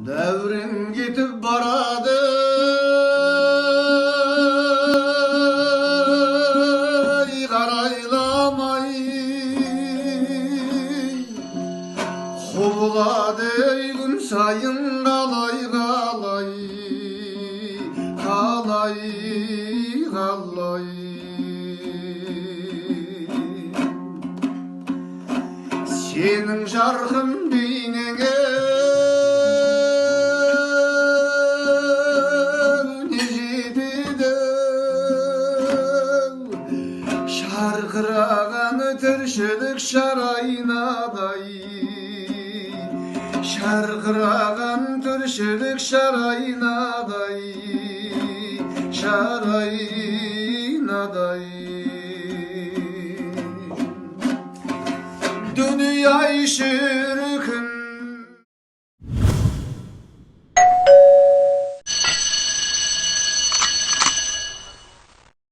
Дәурен кетіп барады, қарайламай, құбылады күн сайын қалай, сенің жарқын бейнеңе не жетеді, шарқыраған тіршілік шарайнадай, шарқыраған тіршілік шарайнадай, Дүние шіркін